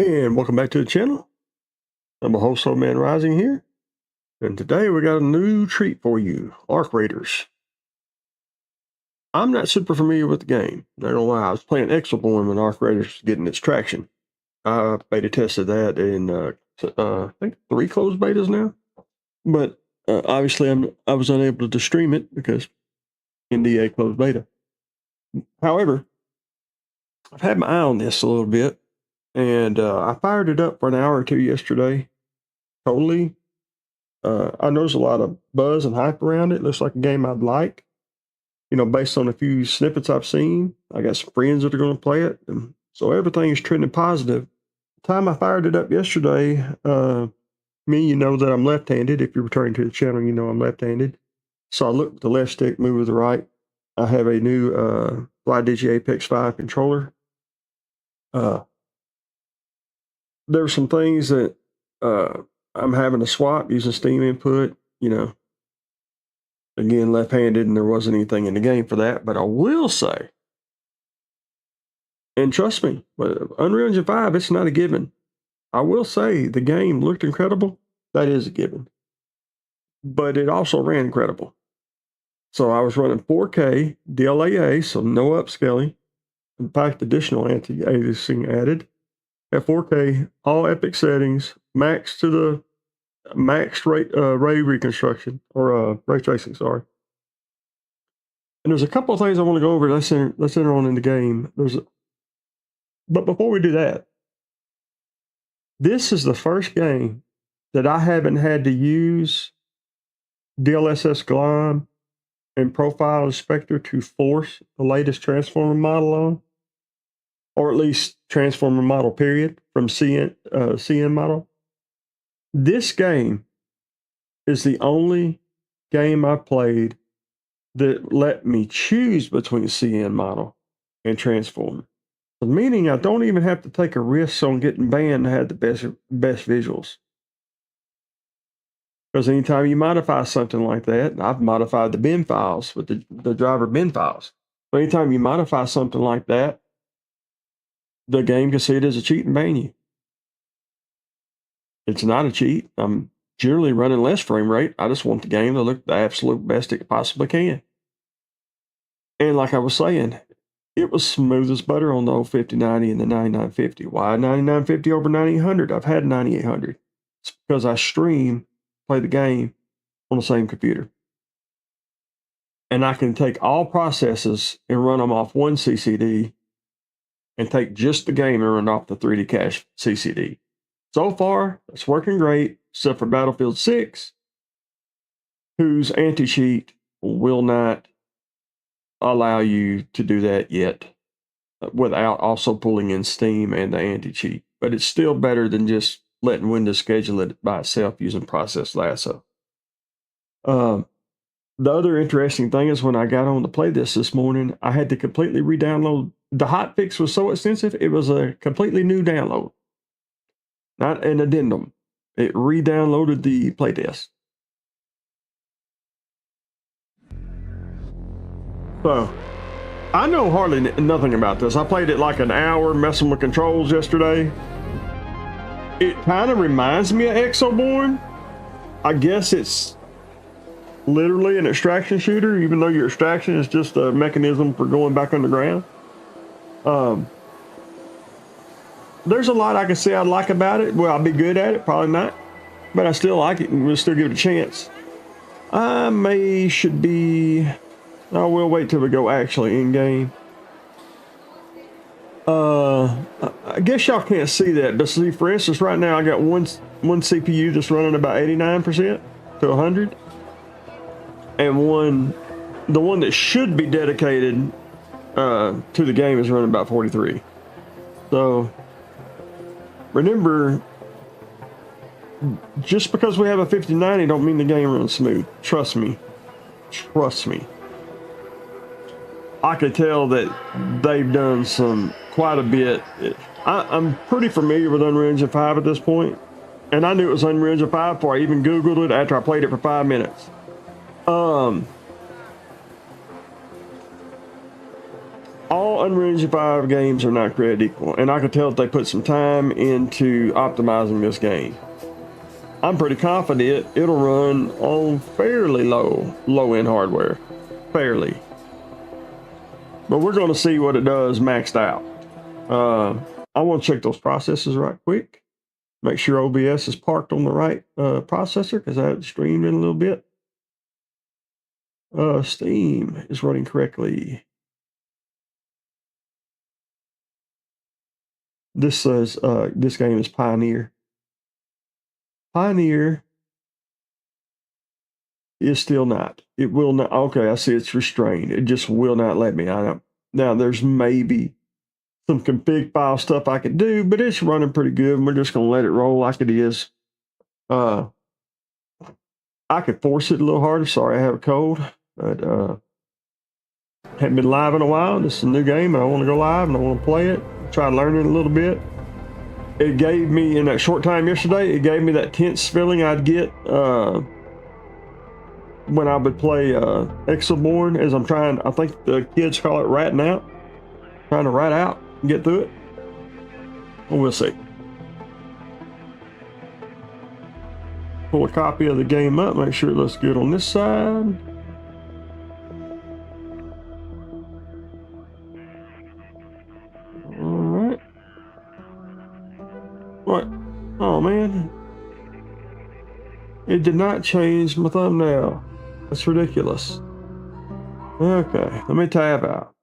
And welcome back to the channel. I'm a host, Old Man Rising here. And today we got a new treat for you, Arc Raiders. I'm not super familiar with the game. Not gonna lie, I was playing EXPO when Arc Raiders was getting its traction. I beta tested that in, I think 3 closed betas now. But obviously I was unable to stream it because NDA closed beta. However, I've had my eye on this a little bit. And I fired it up for an hour or two yesterday. Totally. I noticed a lot of buzz and hype around it. Looks like a game I'd like. You know, based on a few snippets I've seen. I got some friends that are going to play it. And so everything is trending positive. The time I fired it up yesterday, you know that I'm left-handed. If you're returning to the channel, you know I'm left-handed. So I look with the left stick, move with the right. I have a new FlyDigi HOTFIX1 controller. There are some things that I'm having to swap using Steam input, you know. Again, left-handed, and there wasn't anything in the game for that. But I will say, and trust me, Unreal Engine 5, it's not a given. I will say the game looked incredible. That is a given. But it also ran incredible. So I was running 4K, DLAA, so no upscaling. In fact, additional anti-aliasing added. At 4K, all epic settings, maxed ray reconstruction, or ray tracing, sorry. And there's a couple of things I want to go over. Let's enter on in the game. But before we do that, this is the first game that I haven't had to use DLSS Glide and Profile Inspector to force the latest Transformer model on. Or at least Transformer model period from CN model. This game is the only game I played that let me choose between CN model and Transformer. So meaning I don't even have to take a risk on getting banned to have the best visuals. Because anytime you modify something like that, I've modified the bin files with the driver bin files. So anytime you modify something like that, the game can see it as a cheat and ban you. It's not a cheat. I'm generally running less frame rate. I just want the game to look the absolute best it possibly can. And like I was saying, it was smooth as butter on the old 5090 and the 9950. Why 9950 over 9800? I've had 9800. It's because I play the game on the same computer. And I can take all processes and run them off one CCD and take just the game and run off the 3D cache CCD. So far, it's working great, except for Battlefield 6, whose anti-cheat will not allow you to do that yet, without also pulling in Steam and the anti-cheat. But it's still better than just letting Windows schedule it by itself using Process Lasso. The other interesting thing is when I got on to play this morning, I had to completely re-download. The hotfix was so extensive, it was a completely new download. Not an addendum. It re-downloaded the playtest. So, I know hardly nothing about this. I played it like an hour messing with controls yesterday. It kind of reminds me of Exoborn. I guess it's literally an extraction shooter, even though your extraction is just a mechanism for going back underground. There's a lot I can say I'd like about it. Will I be good at it? Probably not. But I still like it and we'll still give it a chance. I will wait till we go actually in game. I guess y'all can't see that, but see, for instance, right now I got one CPU just running about 89% to 100. And the one that should be dedicated to the game is running about 43. So remember, just because we have a 5090 don't mean the game runs smooth. Trust me. Trust me. I could tell that they've done quite a bit. I'm pretty familiar with Unreal Engine 5 at this point, and I knew it was Unreal Engine 5 before I even Googled it after I played it for 5 minutes. all Unreal Engine 5 games are not created equal, and I could tell that they put some time into optimizing this game. I'm pretty confident it'll run on fairly low-end hardware. Fairly. But we're going to see what it does maxed out. I want to check those processors right quick. Make sure OBS is parked on the right processor, because I had streamed in a little bit. Steam is running correctly. This says this game is Pioneer. Pioneer is still not. It will not. Okay, I see it's restrained. It just will not let me. Now there's maybe some config file stuff I could do, but it's running pretty good, and we're just going to let it roll like it is. I could force it a little harder. Sorry, I have a cold, but haven't been live in a while. This is a new game, and I want to go live, and I want to play it, try to learn it a little bit. It gave me, in that short time yesterday, it gave me that tense feeling I'd get when I would play Exoborn, as I'm trying, I think the kids call it ratting out, trying to rat out and get through it. Well, we'll see. Pull a copy of the game up, make sure it looks good on this side. Alright. What? Oh man. It did not change my thumbnail. That's ridiculous. Okay, let me tab out.